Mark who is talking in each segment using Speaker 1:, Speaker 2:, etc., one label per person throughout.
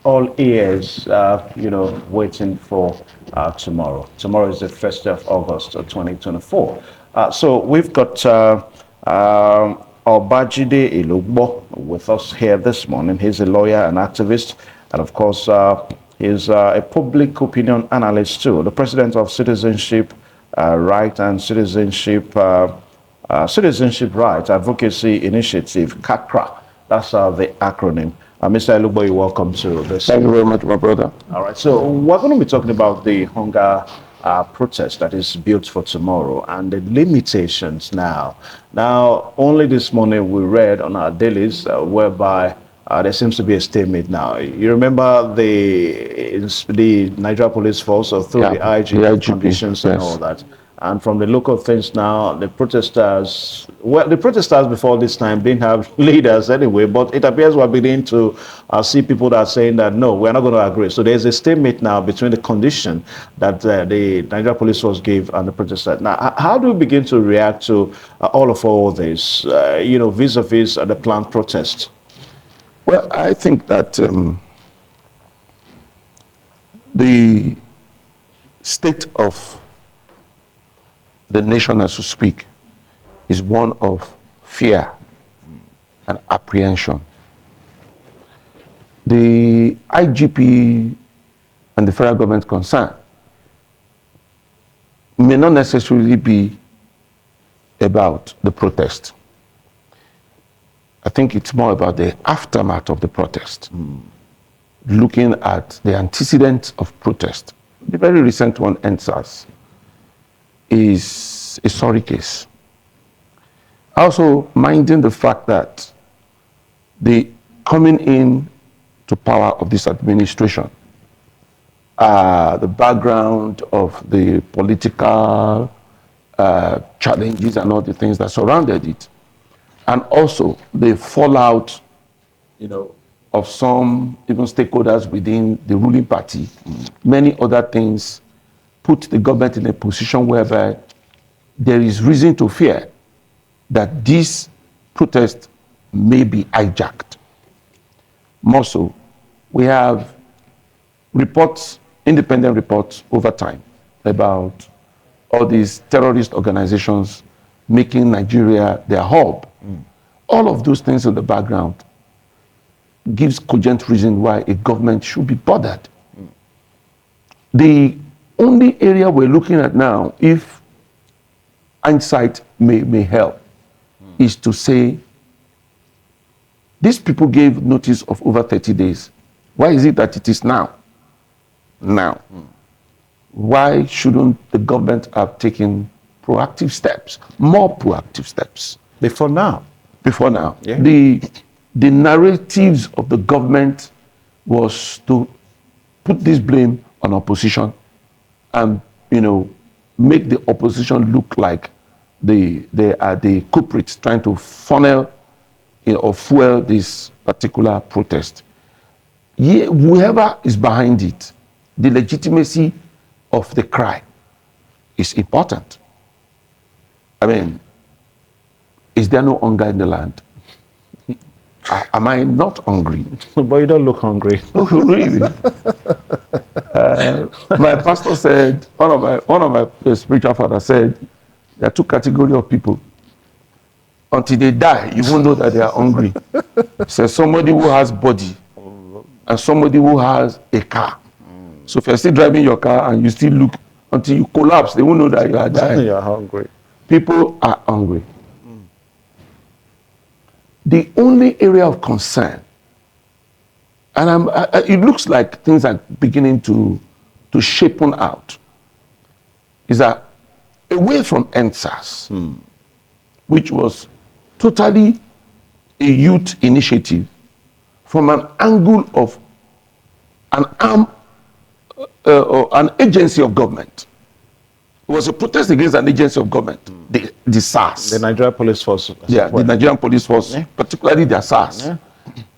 Speaker 1: all ears, waiting for tomorrow. Tomorrow is the 1st of August 2024. So we've got Obajide Ilugbo with us here this morning. He's a lawyer and activist, and of course, he's a public opinion analyst too. The president of Citizenship Right and Citizenship Right Advocacy Initiative, CACRA. That's the acronym. Mr. Elugbo, you're welcome to this.
Speaker 2: Thank you very much, my brother.
Speaker 1: All right, so we're going to be talking about the hunger protest that is built for tomorrow and the limitations now. Now, only this morning we read on our dailies whereby there seems to be a stalemate now. You remember the Nigeria Police Force through the IGP conditions and all that. And from the look of things now, the protesters before this time didn't have leaders anyway, but it appears we're beginning to see people that are saying that, no, we're not going to agree. So there's a stalemate now between the condition that the Nigeria Police Force gave and the protesters. Now, how do we begin to react to all this, vis-a-vis the planned protest?
Speaker 2: Well, I think that the state of the nation, as we speak, is one of fear and apprehension. The IGP and the federal government concerned may not necessarily be about the protest. I think it's more about the aftermath of the protest, looking at the antecedents of protest. The very recent one, NSAS, is a sorry case. Also, minding the fact that the coming in to power of this administration, the background of the political challenges and all the things that surrounded it, and also the fallout, of some even stakeholders within the ruling party, many other things put the government in a position whereby there is reason to fear that this protest may be hijacked. More so, we have reports, independent reports over time about all these terrorist organizations making Nigeria their hub. All of those things in the background gives cogent reason why a government should be bothered. The only area we're looking at now, if hindsight may help, is to say, these people gave notice of over 30 days. Why is it that it is now? Why shouldn't the government have taken proactive steps, more proactive steps?
Speaker 1: Before now.
Speaker 2: Yeah. The narratives of the government was to put this blame on opposition and, make the opposition look like they are the culprits trying to funnel or fuel this particular protest. Whoever is behind it, the legitimacy of the cry is important. I mean, is there no hunger in the land? Am I not hungry?
Speaker 1: But you don't look hungry.
Speaker 2: Oh, really? My pastor said, one of my spiritual fathers said, there are two categories of people. Until they die, you won't know that they are hungry. So somebody who has body and somebody who has a car. So if you're still driving your car and you still look until you collapse, they won't know that you are dying.
Speaker 1: You're hungry.
Speaker 2: People are hungry. The only area of concern, and it looks like things are beginning to shapen out, is that away from NSAS, which was totally a youth initiative, from an angle of an arm or an agency of government. It was a protest against an agency of government, the SARS.
Speaker 1: The Nigeria Police Force.
Speaker 2: Yeah, the Nigerian Police Force, particularly their SARS. Yeah.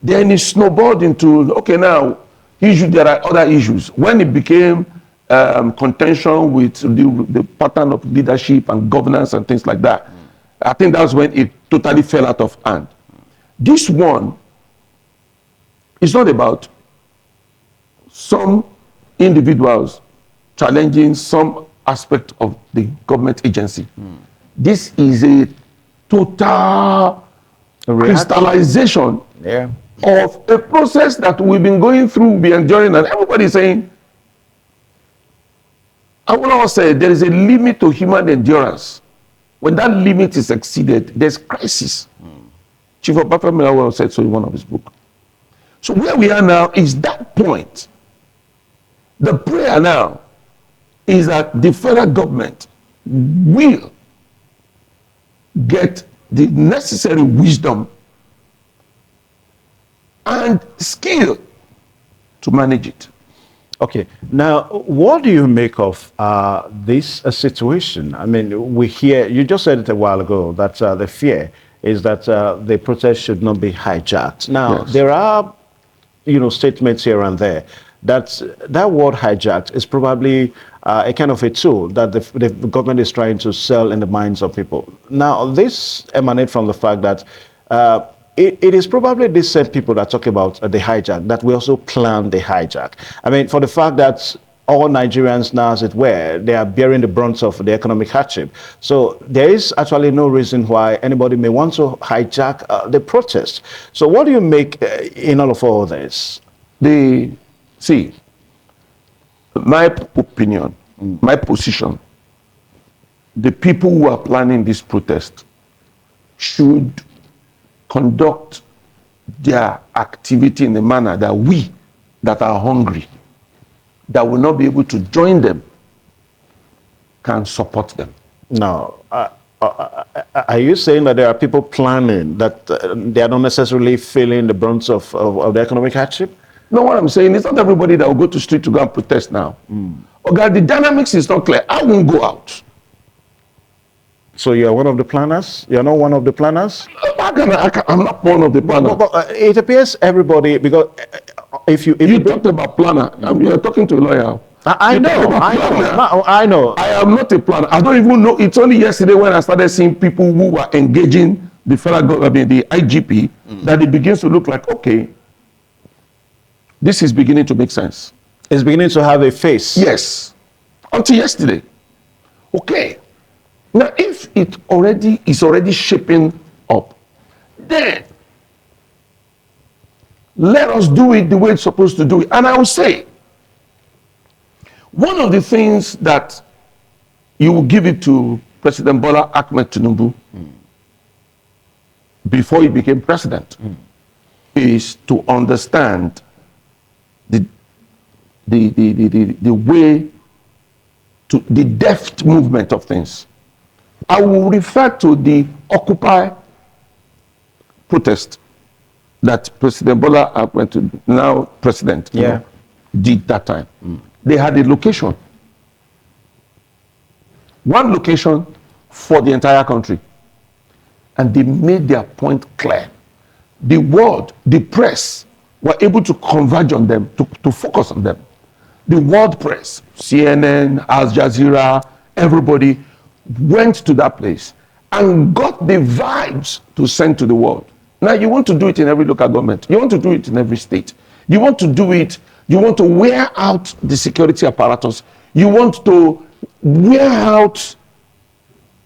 Speaker 2: Then it snowballed into, okay, now, there are other issues. When it became contention with the pattern of leadership and governance and things like that, I think that's when it totally fell out of hand. This one is not about some individuals challenging some aspect of the government agency. This is a total crystallization of a process that we've been going through, we've been enjoying, and everybody is saying, I will also say there is a limit to human endurance. When that limit is exceeded, there's crisis. Chief Obafemi said so in one of his books. So where we are now is that point. The prayer now is that the federal government will get the necessary wisdom and skill to manage it.
Speaker 1: Okay. Now, what do you make of this situation? I mean, we hear, you just said it a while ago, that the fear is that the protest should not be hijacked. Now, there are, statements here and there that that word hijacked is probably a kind of a tool that the government is trying to sell in the minds of people. Now, this emanates from the fact that it is probably these same people that talk about the hijack that we also plan the hijack. I mean, for the fact that all Nigerians now, as it were, they are bearing the brunt of the economic hardship. So there is actually no reason why anybody may want to hijack the protest. So what do you make in all this?
Speaker 2: See, my opinion, my position, the people who are planning this protest should conduct their activity in a manner that we that are hungry, that will not be able to join them, can support them.
Speaker 1: No. Are you saying that there are people planning that they are not necessarily feeling the brunt of the economic hardship?
Speaker 2: No, what I'm saying is not everybody that will go to the street to go and protest now. Okay, the dynamics is not clear. I won't go out.
Speaker 1: So you're one of the planners? You're not one of the planners?
Speaker 2: I'm not one of the planners.
Speaker 1: But it appears everybody, because if you
Speaker 2: talked about planner, you're talking to a lawyer.
Speaker 1: I know.
Speaker 2: I am not a planner. I don't even know. It's only yesterday when I started seeing people who were engaging the federal government, the IGP, that it begins to look like, okay, this is beginning to make sense.
Speaker 1: It's beginning to have a face.
Speaker 2: Yes. Until yesterday. Okay. Now, if it is already shaping up, then let us do it the way it's supposed to do it. And I will say, one of the things that you will give it to President Bola Ahmed Tinubu before he became president is to understand the way to the deft movement of things. I will refer to the Occupy protest that President Bola Ahmed, now president, did that time. They had a location. One location for the entire country. And they made their point clear. The world, the press, were able to converge on them, to focus on them. The world press, CNN, Al Jazeera, everybody went to that place and got the vibes to send to the world. Now, you want to do it in every local government. You want to do it in every state. You want to do it, you want to wear out the security apparatus. You want to wear out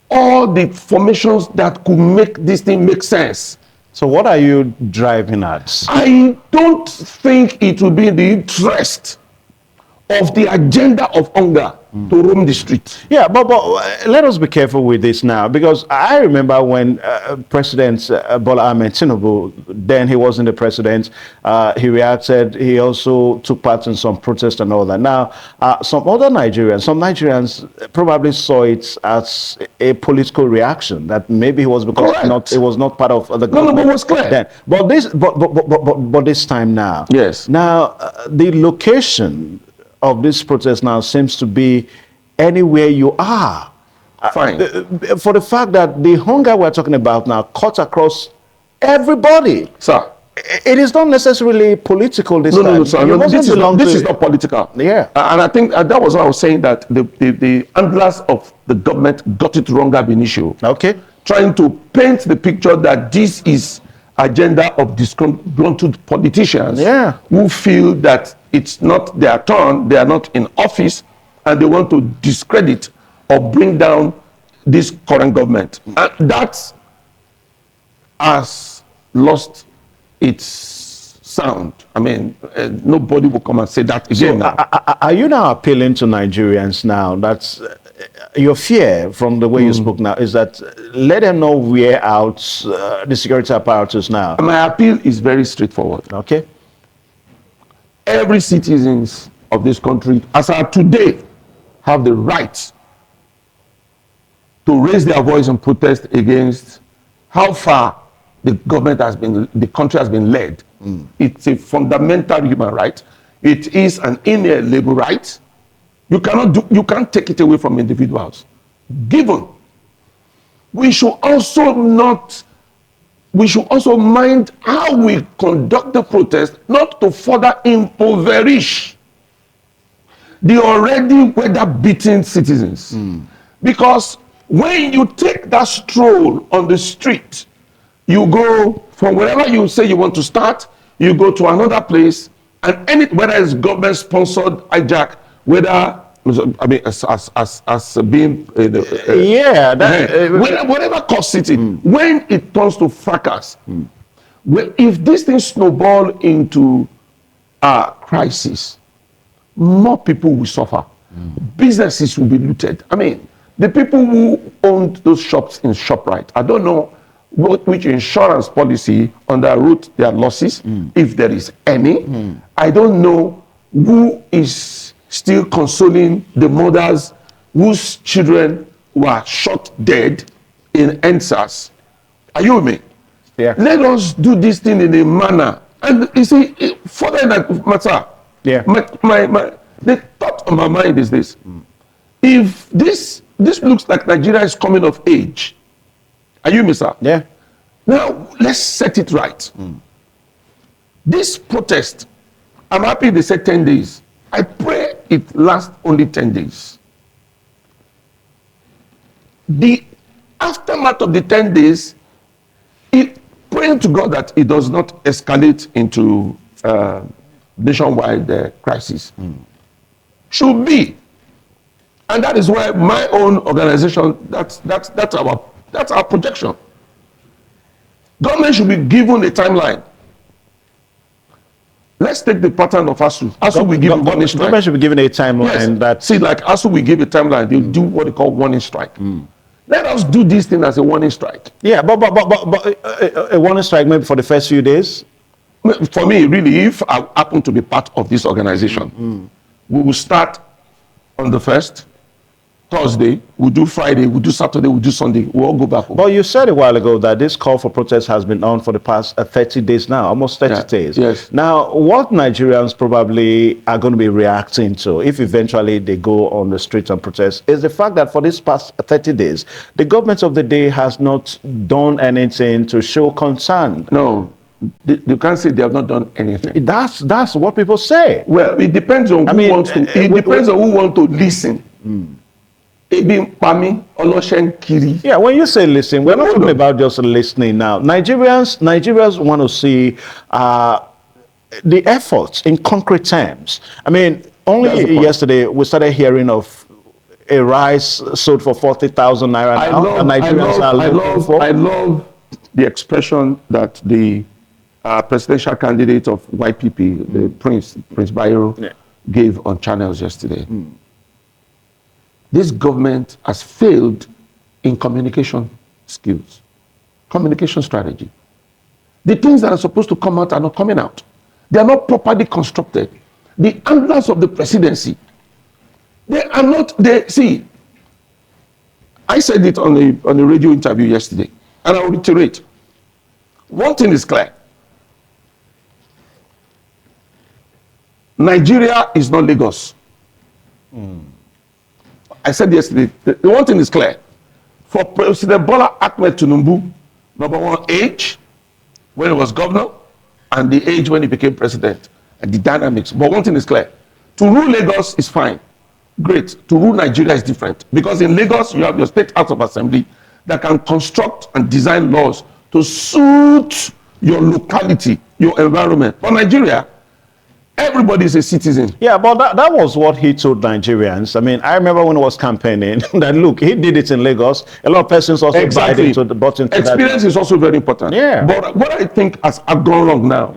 Speaker 2: all the formations that could make this thing make sense.
Speaker 1: So what are you driving at?
Speaker 2: I don't think it will be in the interest of the agenda of hunger to roam the street.
Speaker 1: Yeah, but let us be careful with this now, because I remember when President Bola Ahmed Tinubu, then he wasn't the president, he reacted, he also took part in some protests and all that. Now, some Nigerians probably saw it as a political reaction, that maybe it was because it was not part of the government.
Speaker 2: No, it was clear.
Speaker 1: Then. But this time now.
Speaker 2: Yes.
Speaker 1: Now, the location of this protest now seems to be anywhere you are.
Speaker 2: Fine.
Speaker 1: For the fact that the hunger we're talking about now cuts across everybody.
Speaker 2: Sir.
Speaker 1: It is not necessarily political this time.
Speaker 2: No, sir. No, this is not political.
Speaker 1: Yeah.
Speaker 2: And I think that was what I was saying, that the handlers of the government got it wrong ab initio.
Speaker 1: Okay.
Speaker 2: Trying to paint the picture that this is agenda of disgruntled politicians
Speaker 1: Yeah.
Speaker 2: who feel that it's not their turn, they are not in office, and they want to discredit or bring down this current government. And that has lost its sound. I mean, nobody will come and say that again.
Speaker 1: So, are you now appealing to Nigerians now? That's your fear from the way you spoke now is that let them know we're out the security apparatus now.
Speaker 2: My appeal is very straightforward.
Speaker 1: Okay.
Speaker 2: Every citizens of this country, as of today, have the right to raise their voice and protest against how far the government has been, the country has been led. It's a fundamental human right. It is an inalienable right. You can't take it away from individuals. Given, we should also mind how we conduct the protest, not to further impoverish the already weather-beaten citizens. Because when you take that stroll on the street, you go from wherever you say you want to start, you go to another place, and whether it's government-sponsored hijack, whether I mean as being whatever cost it, when it turns to fracas, if this thing snowball into a crisis, more people will suffer. Businesses will be looted. I mean, the people who owned those shops in ShopRite, I don't know which insurance policy underwrote their losses, if there is any. I don't know who is still consoling the mothers whose children were shot dead in NSAS. Are you with me?
Speaker 1: Yeah.
Speaker 2: Let us do this thing in a manner. And you see, further in that matter, the thought on my mind is this. If this looks like Nigeria is coming of age, are you, Mr.?
Speaker 1: Yeah.
Speaker 2: Now, let's set it right. This protest, I'm happy they said 10 days. I pray it lasts only 10 days. The aftermath of the 10 days, praying to God that it does not escalate into nationwide crisis, should be. And that is why my own organization, that's our projection. Government should be given a timeline. Let's take the pattern of ASU. ASU will give warning strike.
Speaker 1: Government should be given a timeline.
Speaker 2: Yes. See, like ASU will give a timeline. They'll do what they call warning strike. Let us do this thing as a warning strike.
Speaker 1: Yeah, but a warning strike maybe for the first few days.
Speaker 2: For me, really, if I happen to be part of this organization, we will start on the 1st. Thursday, we'll do Friday, we'll do Saturday, we'll do Sunday, we'll all go back home.
Speaker 1: But you said a while ago that this call for protest has been on for the past 30 days now, almost 30 days.
Speaker 2: Yes.
Speaker 1: Now, what Nigerians probably are going to be reacting to if eventually they go on the streets and protest is the fact that for this past 30 days, the government of the day has not done anything to show concern.
Speaker 2: No, you can't say they have not done anything.
Speaker 1: That's what people say.
Speaker 2: Well, it depends on who wants to. It depends on who wants to listen. Yeah,
Speaker 1: when you say listen, we're not talking about just listening now. Nigerians want to see the efforts in concrete terms. I mean, only yesterday we started hearing of a rice sold for 40,000 naira.
Speaker 2: I love the expression that the presidential candidate of YPP, the Prince Bayero, gave on channels yesterday. This government has failed in communication skills, communication strategy. The things that are supposed to come out are not coming out. They are not properly constructed. The handlers of the presidency, they are not, see, I said it on a radio interview yesterday, and I will reiterate. One thing is clear. Nigeria is not Lagos. I said yesterday, the one thing is clear. For President Bola Ahmed Tinubu, number one, age, when he was governor, and the age when he became president, and the dynamics. But one thing is clear. To rule Lagos is fine. Great. To rule Nigeria is different. Because in Lagos, you have your state house of assembly that can construct and design laws to suit your locality, your environment. But Nigeria, everybody is a citizen.
Speaker 1: Yeah, but that was what he told Nigerians. I mean, I remember when he was campaigning that, look, he did it in Lagos. A lot of persons also
Speaker 2: Exactly.
Speaker 1: bought into
Speaker 2: Experience is also very important.
Speaker 1: Yeah.
Speaker 2: But what I think has gone wrong now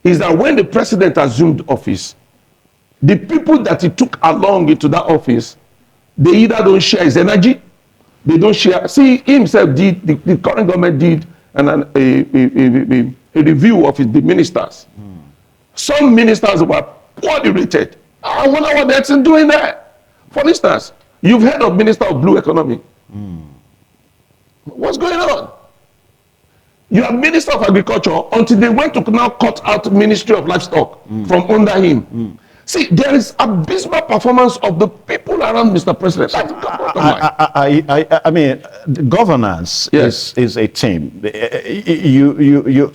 Speaker 2: is that when the president assumed office, the people that he took along into that office, they either don't share his energy, they don't share. See, he himself did, the current government did a review of the ministers. Some ministers were poorly rated. I wonder what they're doing there. For instance, you've heard of Minister of Blue Economy. What's going on? You have Minister of Agriculture until they went to now cut out Ministry of Livestock from under him. See, there is abysmal performance of the people around Mr. President.
Speaker 1: I mean, governance is a team.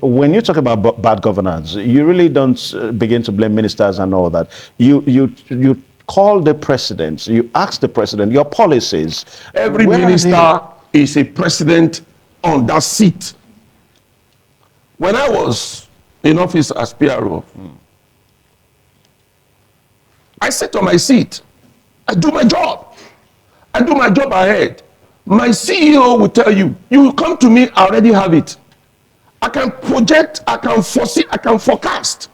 Speaker 1: When you talk about bad governance, you really don't begin to blame ministers and all that. You call the president, you ask the president, your policies.
Speaker 2: Every minister is a president on that seat. When I was in office as PRO, I sit on my seat. I do my job. I do my job ahead. My CEO will tell you, you come to me, I already have it. I can project, I can foresee, I can forecast.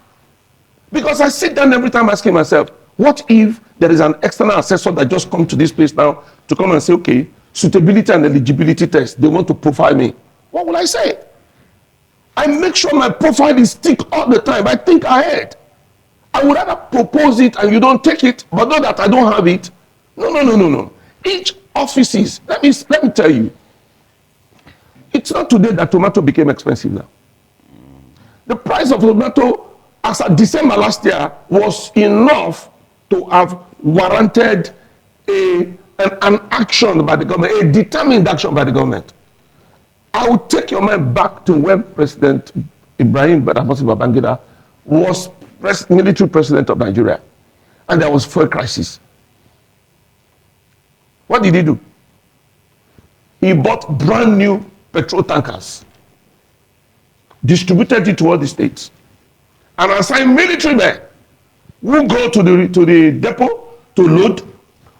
Speaker 2: Because I sit down every time asking myself, what if there is an external assessor that just come to this place now to come and say, okay, suitability and eligibility test, they want to profile me. What will I say? I make sure my profile is thick all the time. I think ahead. I would rather propose it and you don't take it, but not that I don't have it. No. Each offices, let me tell you, it's not today that tomato became expensive now. The price of tomato as of December last year was enough to have warranted an action by the government, a determined action by the government. I will take your mind back to when President Ibrahim Badamasi Babangida was military president of Nigeria, and there was fuel crisis. What did he do? He bought brand new petrol tankers, distributed it to all the states, and assigned military men who go to the depot to load,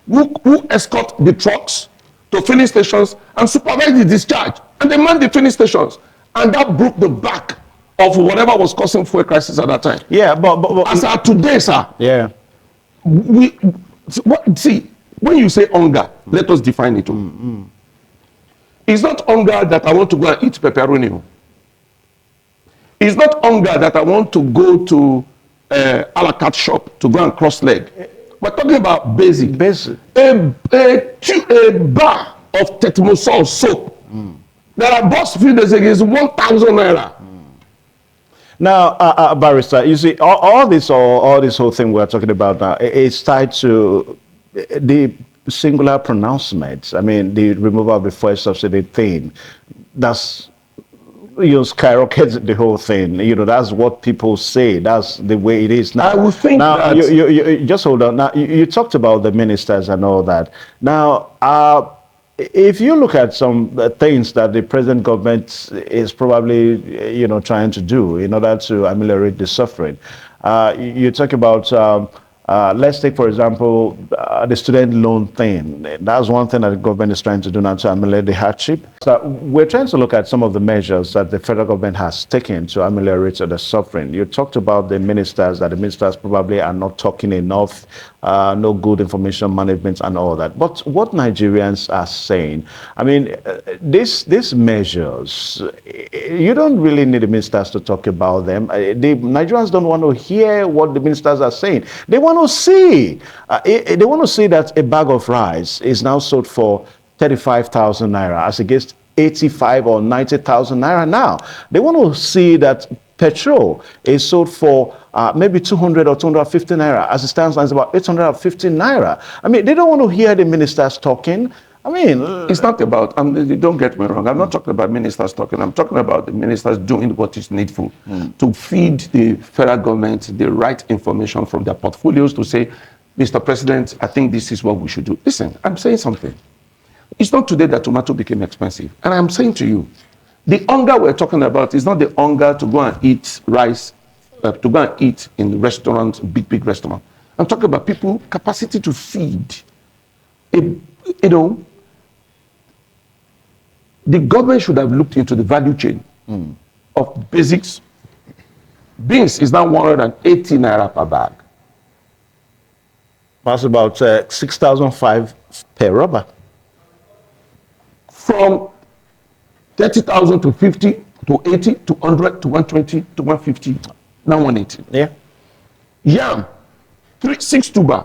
Speaker 2: who escort the trucks to filling stations and supervise the discharge, and they man the filling stations, and that broke the back of whatever was causing fuel crisis at that time.
Speaker 1: Yeah, but
Speaker 2: as of today, sir.
Speaker 1: Yeah.
Speaker 2: See, when you say hunger, let us define it. It's not hunger that I want to go and eat pepperoni. It's not hunger that I want to go to a la carte shop to go and cross leg. We're talking about basic. A bar of Tetmosol soap that I bought a few days ago is 1,000 naira.
Speaker 1: Now, Barrister, you see, all this whole thing we're talking about now is tied to the singular pronouncements. I mean, the removal of the fuel subsidy thing. That's, skyrockets the whole thing. That's what people say. That's the way it is now.
Speaker 2: I would think
Speaker 1: now,
Speaker 2: that...
Speaker 1: You just hold on. Now, you talked about the ministers and all that. Now, if you look at some things that the present government is probably, trying to do in order to ameliorate the suffering, you talk about, let's take, for example, the student loan thing. That's one thing that the government is trying to do now to ameliorate the hardship. So we're trying to look at some of the measures that the federal government has taken to ameliorate the suffering. You talked about the ministers, that the ministers probably are not talking enough, no good information management and all that. But what Nigerians are saying, I mean, these measures, you don't really need the ministers to talk about them. The Nigerians don't want to hear what the ministers are saying. They want to see. They want to see that a bag of rice is now sold for 35,000 naira as against 85 or 90,000 naira now. They want to see that petrol is sold for maybe 200 or 250 naira. As it stands now, it's about 850 naira. I mean, they don't want to hear the ministers talking. I mean,
Speaker 2: it's not about, don't get me wrong, I'm not talking about ministers talking. I'm talking about the ministers doing what is needful to feed the federal government the right information from their portfolios to say, Mr. President, I think this is what we should do. Listen, I'm saying something. It's not today that tomato became expensive. And I'm saying to you, The hunger we're talking about is not the hunger to go and eat rice, to go and eat in restaurants, big restaurants. I'm talking about people capacity to feed. You know, the government should have looked into the value chain of basics. Beans is now 180 naira per bag.
Speaker 1: That's about 6,500 per rubber.
Speaker 2: From 30,000 to 50 to 80 to 100 to 120 to 150, now 180.
Speaker 1: Yeah.
Speaker 2: Yam, 6 tuber,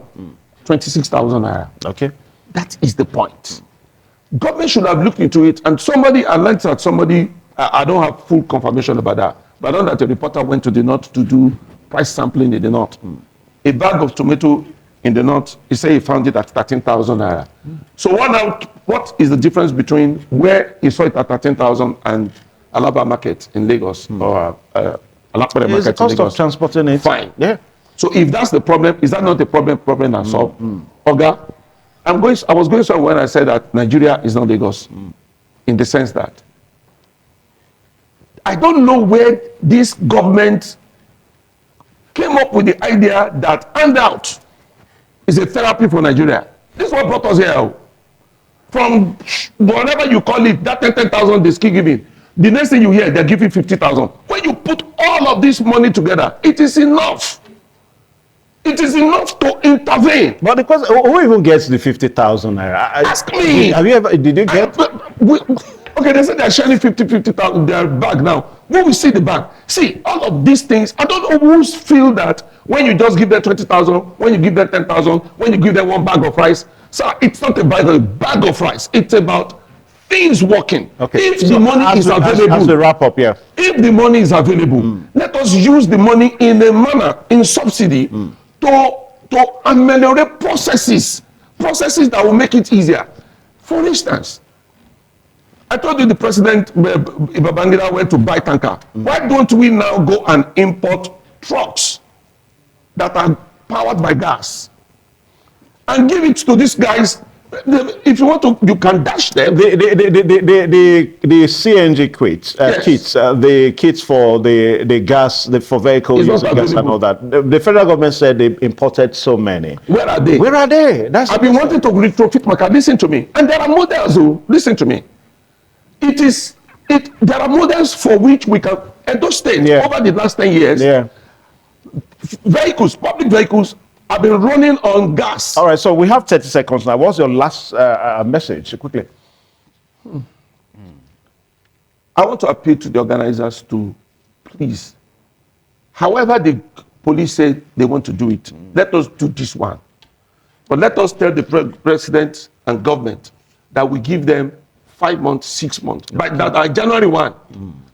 Speaker 2: 26,000 naira.
Speaker 1: Okay.
Speaker 2: That is the point. Government should have looked into it, and somebody, I learned that somebody, I don't have full confirmation about that, but I know that a reporter went to the north to do price sampling in the north. A bag of tomato in the north, he said he found it at 13,000 naira. So what is the difference between where he saw it at 13,000 and Alaba market in Lagos or Alapere market in Lagos?
Speaker 1: It's the cost of transporting it.
Speaker 2: Fine.
Speaker 1: Yeah.
Speaker 2: So if that's the problem, is that not the problem and solve? Oga, I was going somewhere when I said that Nigeria is not Lagos, in the sense that I don't know where this government came up with the idea that handout is a therapy for Nigeria. This is what brought us here. From whatever you call it, that 10,000 they keep giving. The next thing you hear, they're giving 50,000. When you put all of this money together, it is enough. It is enough to intervene.
Speaker 1: But the question, who even gets the 50,000 naira?
Speaker 2: Ask me.
Speaker 1: Did you get?
Speaker 2: Okay, they said they're sharing 50,000 their bag now. When we see the bag, see all of these things. I don't know who's feel that when you just give them 20,000, when you give them 10,000, when you give them one bag of rice. So it's not about a bag of rice. It's about things working.
Speaker 1: Okay.
Speaker 2: If the money is available,
Speaker 1: as a wrap up, yeah.
Speaker 2: If the money is available, let us use the money in a manner, in subsidy, to ameliorate processes that will make it easier. For instance, I told you the president, Babangida, went to buy tanker. Why don't we now go and import trucks that are powered by gas and give it to these guys? If you want to, you can dash them.
Speaker 1: The CNG kits, yes. The kits for the gas, for vehicles using gas and all that. The federal government said they imported so many.
Speaker 2: Where are they?
Speaker 1: Where are they?
Speaker 2: I've been wanting to retrofit my car. Listen to me. And there are models who, listen to me. There are models for which we can, and those states, over the last 10 years, vehicles, public vehicles, have been running on gas.
Speaker 1: All right, so we have 30 seconds now. What's your last message, quickly?
Speaker 2: I want to appeal to the organizers to please, however the police say they want to do it, let us do this one. But let us tell the president and government that we give them 5 months, 6 months. By January 1,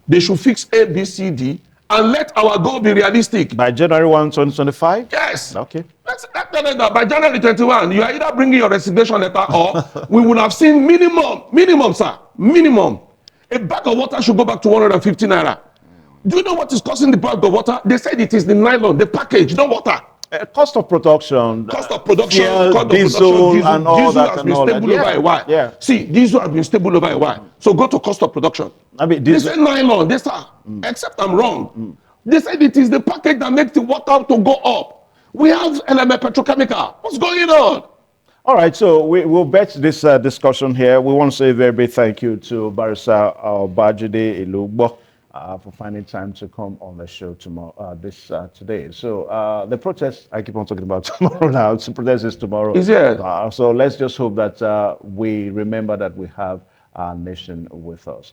Speaker 2: they should fix A, B, C, D, and let our goal be realistic.
Speaker 1: By January 1, 2025?
Speaker 2: Yes.
Speaker 1: Okay.
Speaker 2: Let's tell them that by January 21, you are either bringing your resignation letter or we would have seen minimum, sir, minimum. A bag of water should go back to 150 naira. Do you know what is costing the bag of water? They said it is the nylon, the package, not water.
Speaker 1: Cost of production,
Speaker 2: fuel,
Speaker 1: diesel, and all that.
Speaker 2: Has been stable over a while.
Speaker 1: Yeah.
Speaker 2: See, diesel has been stable over a while. So go to cost of production.
Speaker 1: I mean,
Speaker 2: they say nylon, they say, except I'm wrong. They said it is the package that makes the water to go up. We have LMA petrochemical. What's going on?
Speaker 1: All right, so we'll bet this discussion here. We want to say a very big thank you to Barrister Bajide Ilugbo for finding time to come on the show tomorrow, today. So the protest, I keep on talking about tomorrow now. The protest is tomorrow.
Speaker 2: Is it?
Speaker 1: So let's just hope that we remember that we have our nation with us.